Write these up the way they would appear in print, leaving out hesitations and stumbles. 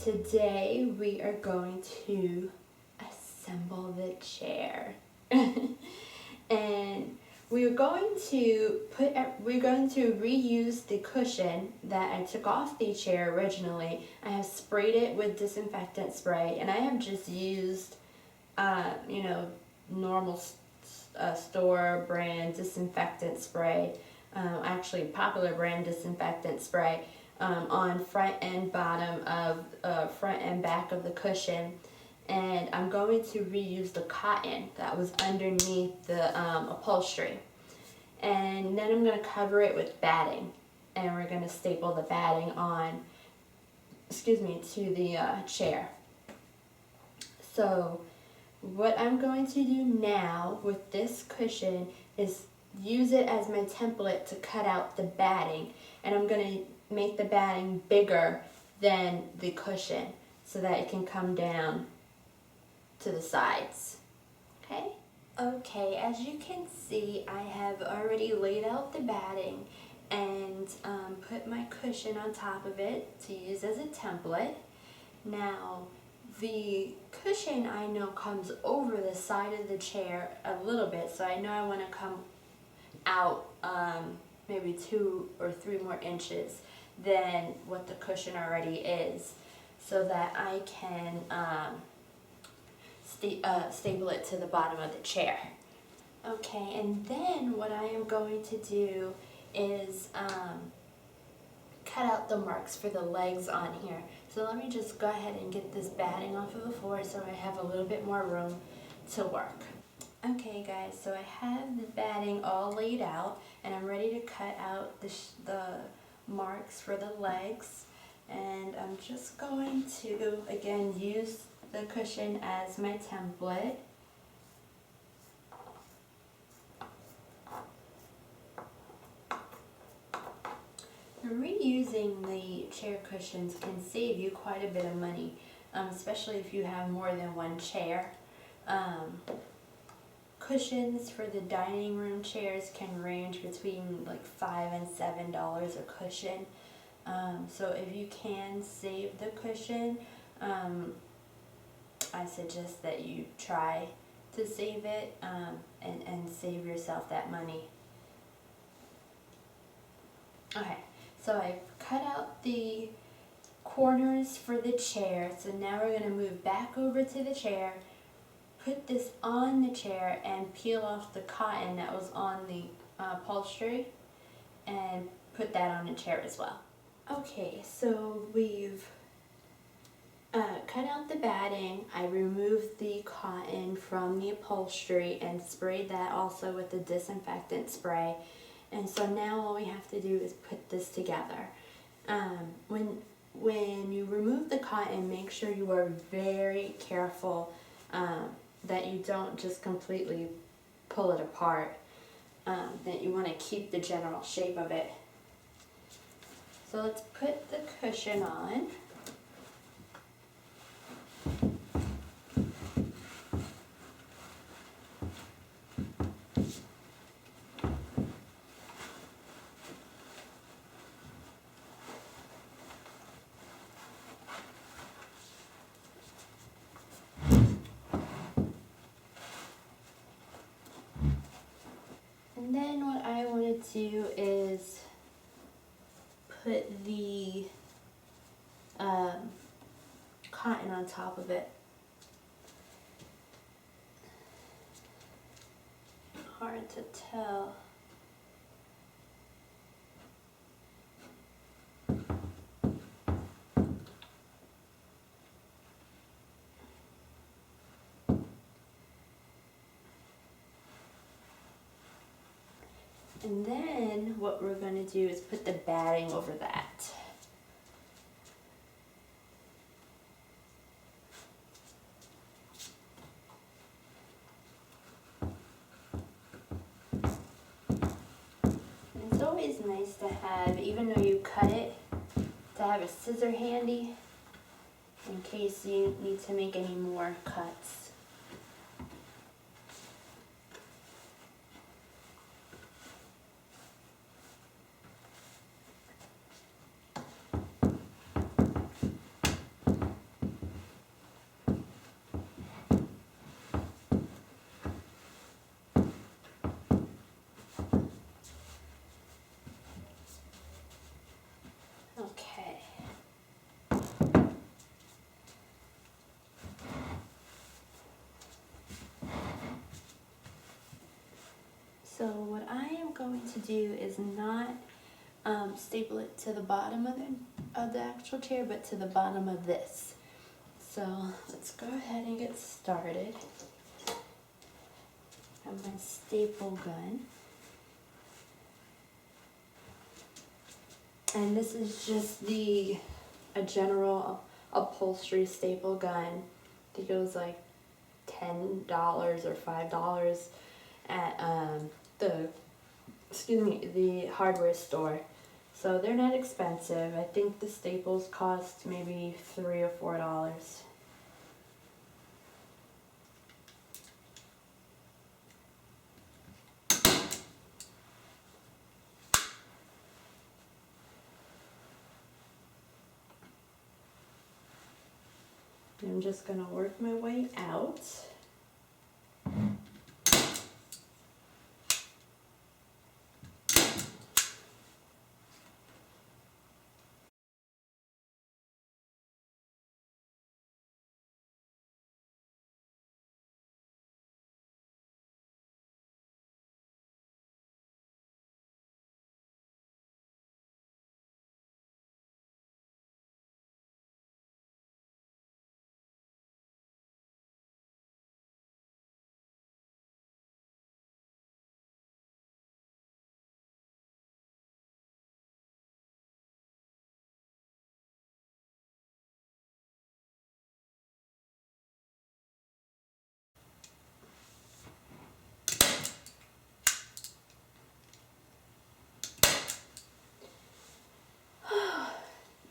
today we are going to assemble the chair. And we're going to reuse the cushion that I took off the chair originally. I have sprayed it with disinfectant spray, and I have just used normal store brand disinfectant spray, actually popular brand disinfectant spray, on front and bottom of front and back of the cushion. And I'm going to reuse the cotton that was underneath the upholstery. And then I'm going to cover it with batting, and we're going to staple the batting on, to the chair. So what I'm going to do now with this cushion is use it as my template to cut out the batting, and I'm going to make the batting bigger than the cushion so that it can come down to the sides. Okay, as you can see, I have already laid out the batting and put my cushion on top of it to use as a template. Now, the cushion I know comes over the side of the chair a little bit, so I know I want to come out maybe 2 or 3 more inches than what the cushion already is, so that I can staple it to the bottom of the chair. Okay, and then what I am going to do is cut out the marks for the legs on here. So let me just go ahead and get this batting off of the floor so I have a little bit more room to work. Okay guys, so I have the batting all laid out, and I'm ready to cut out the marks for the legs. And I'm just going to, again, use the cushion as my template. Reusing the chair cushions can save you quite a bit of money, especially if you have more than one chair. Cushions for the dining room chairs can range between like $5 and $7 a cushion. So if you can save the cushion, I suggest that you try to save it and save yourself that money. Okay, so I cut out the corners for the chair, so now we're going to move back over to the chair, put this on the chair, and peel off the cotton that was on the upholstery and put that on the chair as well. Okay, so we've cut out the batting. I removed the cotton from the upholstery and sprayed that also with the disinfectant spray. And so now all we have to do is put this together. When you remove the cotton, make sure you are very careful that you don't just completely pull it apart, that you want to keep the general shape of it. So let's put the cushion on. And then what I want to do is put the cotton on top of it. Hard to tell. And then what we're going to do is put the batting over that. And it's always nice to have, even though you cut it, to have a scissor handy in case you need to make any more cuts. So what I am going to do is not staple it to the bottom of the actual chair, but to the bottom of this. So let's go ahead and get started. I have my staple gun. And this is just a general upholstery staple gun. I think it was like $10 or $5 at the hardware store. So they're not expensive. I think the staples cost maybe $3 or $4. I'm just gonna work my way out.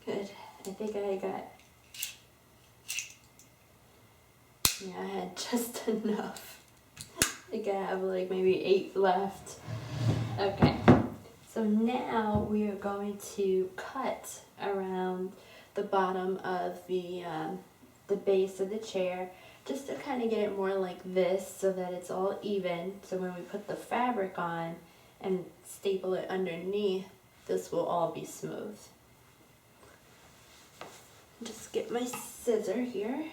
Good. I think I had just enough. I think I have like maybe 8 left. Okay. So now we are going to cut around the bottom of the base of the chair, just to kind of get it more like this so that it's all even. So when we put the fabric on and staple it underneath, this will all be smooth. Just get my scissor here.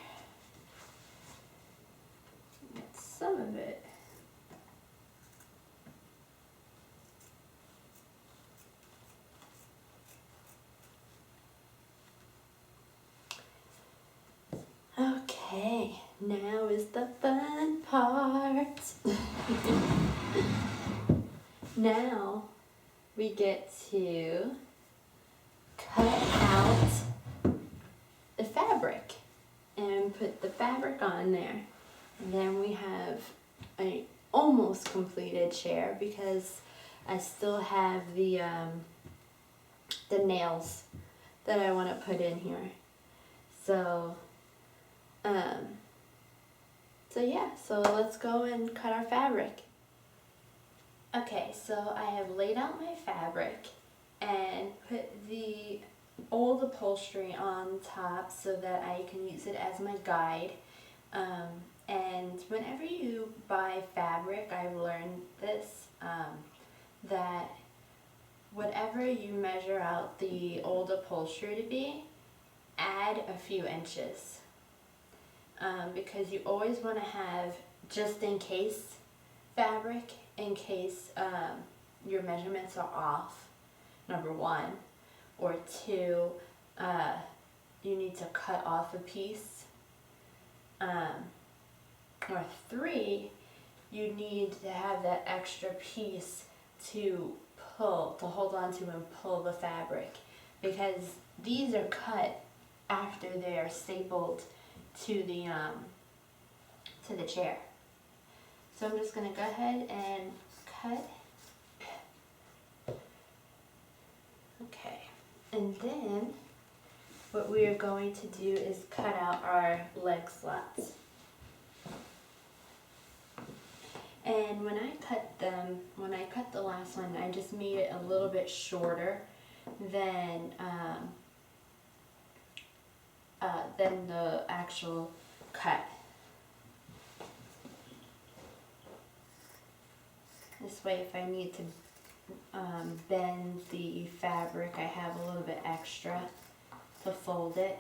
Get some of it. Okay, now is the fun part. Now we get to cut out the fabric and put the fabric on there. And then we have an almost completed chair because I still have the nails that I want to put in here. So yeah, so let's go and cut our fabric. Okay, so I have laid out my fabric and put the old upholstery on top so that I can use it as my guide. And whenever you buy fabric, I've learned this, that whatever you measure out the old upholstery to be, add a few inches. Because you always want to have just in case fabric, in case your measurements are off, number one. Or two, you need to cut off a piece. Or three, you need to have that extra piece to hold on to and pull the fabric. Because these are cut after they are stapled to the chair. So I'm just going to go ahead and cut. Okay, and then what we are going to do is cut out our leg slots. And when I cut the last one, I just made it a little bit shorter than the actual cut. This way, if I need to bend the fabric, I have a little bit extra to fold it.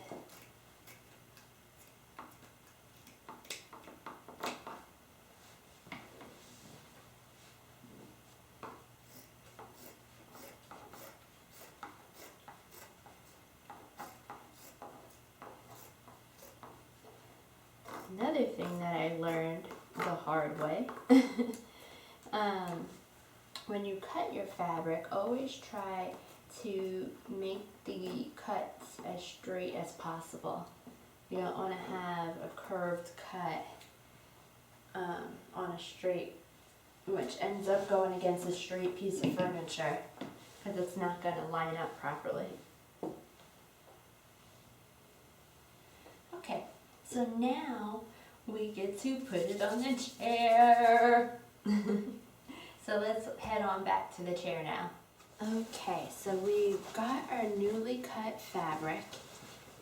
Another thing that I learned the hard way, when you cut your fabric, always try to make the cuts as straight as possible. You don't want to have a curved cut on a straight, which ends up going against a straight piece of furniture because it's not going to line up properly. Okay, so now we get to put it on the chair. So let's head on back to the chair now. Okay, so we've got our newly cut fabric,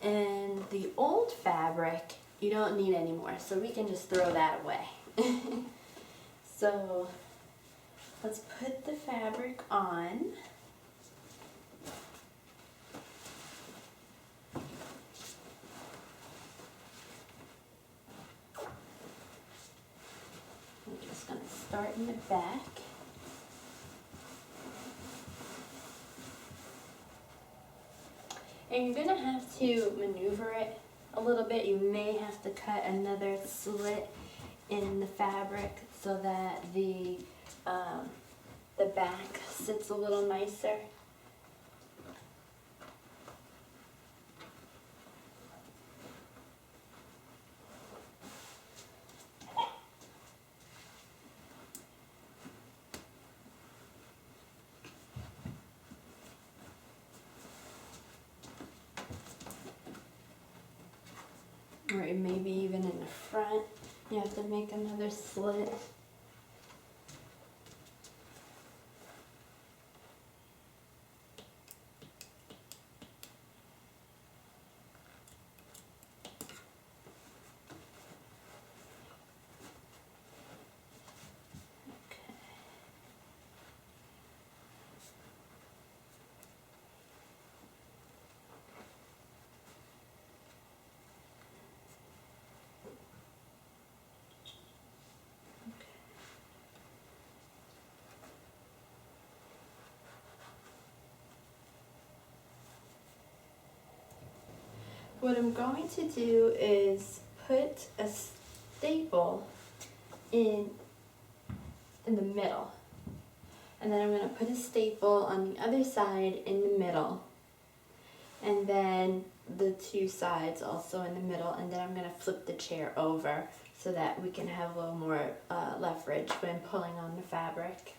and the old fabric you don't need anymore, so we can just throw that away. So let's put the fabric on. I'm just going to start in the back. And you're going to have to maneuver it a little bit. You may have to cut another slit in the fabric so that the back sits a little nicer. Or maybe even in the front, you have to make another slit. What I'm going to do is put a staple in the middle. And then I'm going to put a staple on the other side in the middle. And then the two sides also in the middle. And then I'm going to flip the chair over so that we can have a little more leverage when pulling on the fabric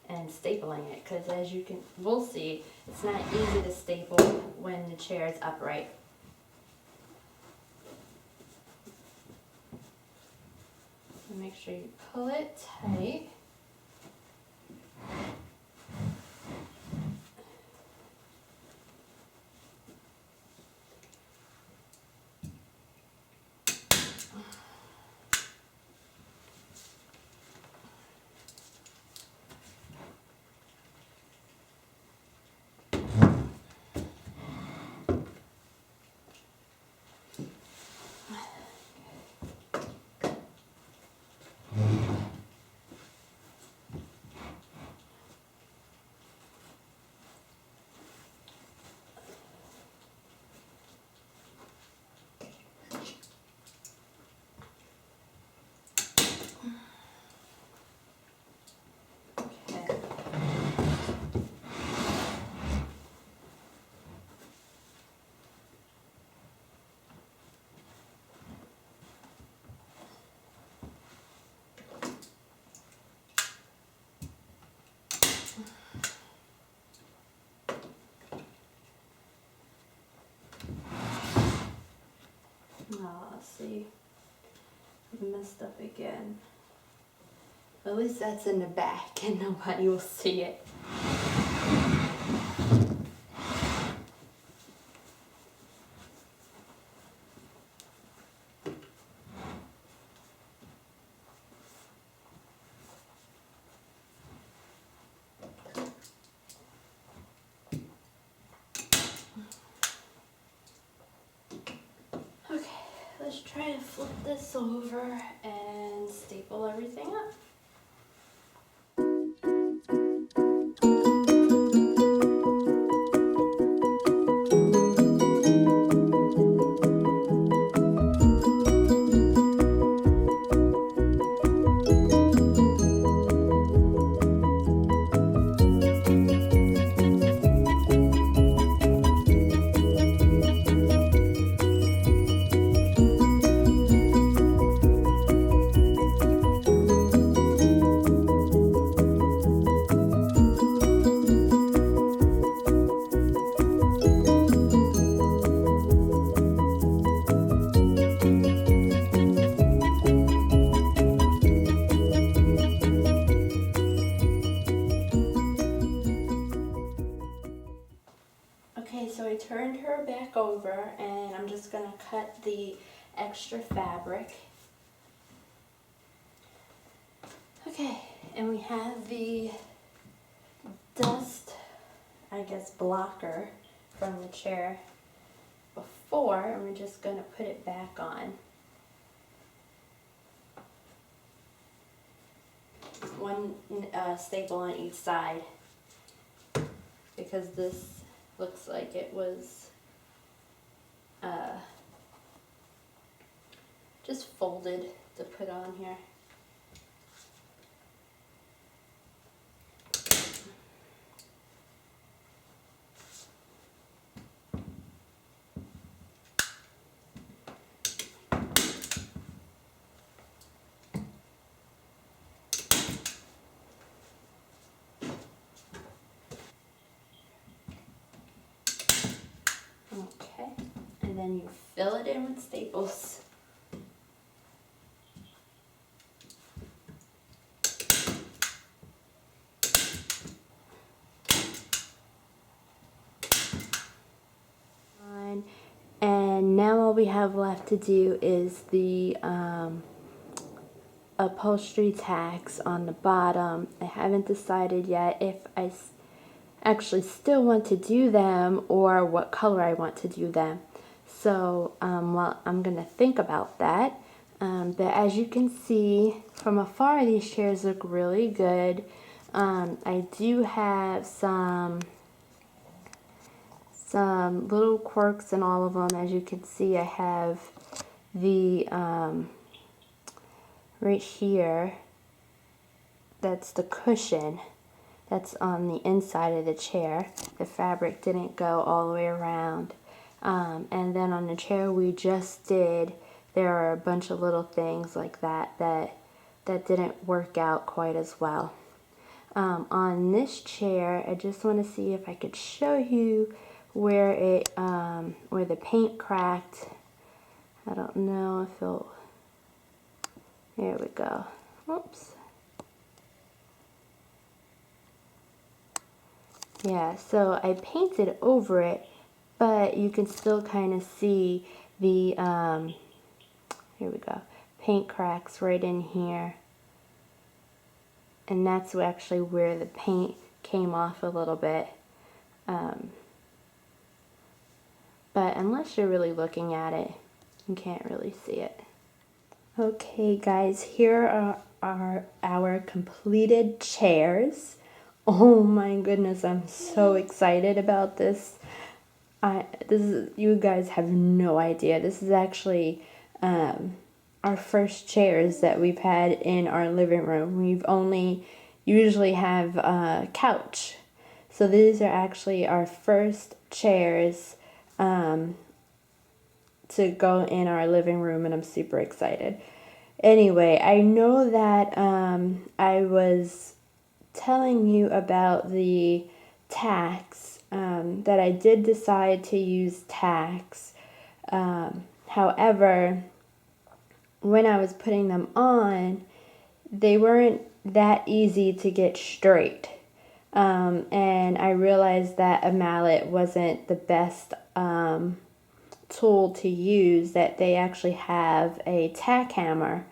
and stapling it. Because as you can, we'll see, it's not easy to staple when the chair is upright. Make sure you pull it tight. Oh, let's see. I messed up again. At least that's in the back and nobody will see it. Let's try to flip this over and staple everything up. I turned her back over, and I'm just going to cut the extra fabric. Okay, and we have the dust, I guess, blocker from the chair before, and we're just going to put it back on. One staple on each side, because this looks like it was just folded to put on here. Okay, and then you fill it in with staples. And now all we have left to do is the upholstery tacks on the bottom. I haven't decided yet if I actually still want to do them or what color I want to do them. So well, I'm going to think about that. But as you can see from afar, these chairs look really good. I do have some little quirks in all of them. As you can see, I have the right here, that's the cushion that's on the inside of the chair. The fabric didn't go all the way around. And then on the chair we just did, there are a bunch of little things like that didn't work out quite as well. On this chair, I just want to see if I could show you where it where the paint cracked. I don't know if it'll, there we go. Oops. Yeah, so I painted over it, but you can still kind of see the here we go, paint cracks right in here, and that's actually where the paint came off a little bit. But unless you're really looking at it, you can't really see it. Okay guys, here are our completed chairs. Oh my goodness, I'm so excited about this. You guys have no idea. This is actually our first chairs that we've had in our living room. We've only usually have a couch. So these are actually our first chairs to go in our living room, and I'm super excited. Anyway, I know that I was telling you about the tacks, that I did decide to use tacks. However, when I was putting them on, they weren't that easy to get straight. And I realized that a mallet wasn't the best tool to use, that they actually have a tack hammer,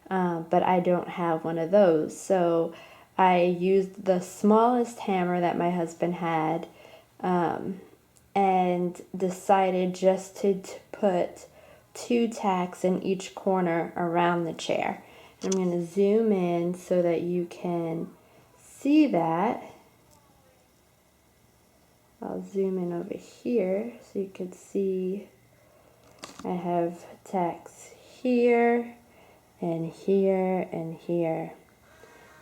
but I don't have one of those. So I used the smallest hammer that my husband had, and decided just to put 2 tacks in each corner around the chair. I'm going to zoom in so that you can see that. I'll zoom in over here so you can see I have tacks here and here and here.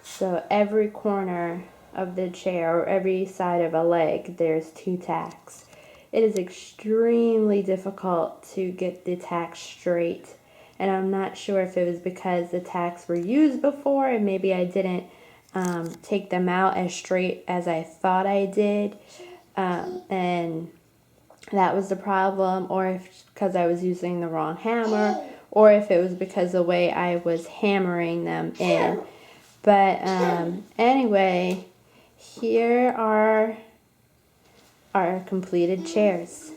So every corner of the chair, or every side of a leg, there's 2 tacks. It is extremely difficult to get the tacks straight, and I'm not sure if it was because the tacks were used before and maybe I didn't take them out as straight as I thought I did, and that was the problem, or if because I was using the wrong hammer, or if it was because the way I was hammering them in. But anyway, here are our completed chairs.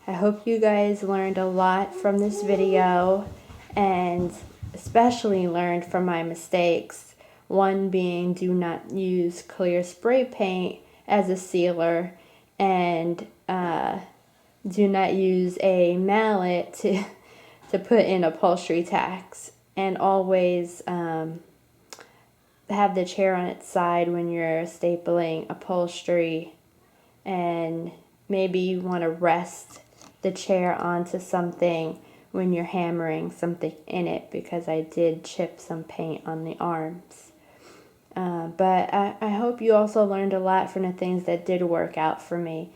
I hope you guys learned a lot from this video and especially learned from my mistakes. One being, do not use clear spray paint as a sealer, and do not use a mallet to put in upholstery tacks, and always have the chair on its side when you're stapling upholstery, and maybe you want to rest the chair onto something when you're hammering something in it, because I did chip some paint on the arms. But I hope you also learned a lot from the things that did work out for me.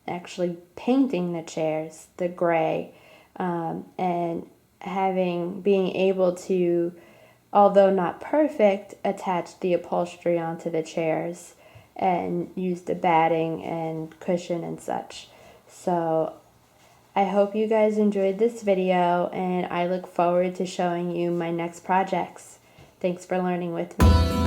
Actually painting the chairs the gray, and being able to, although not perfect, attach the upholstery onto the chairs and use the batting and cushion and such. So I hope you guys enjoyed this video, and I look forward to showing you my next projects. Thanks for learning with me.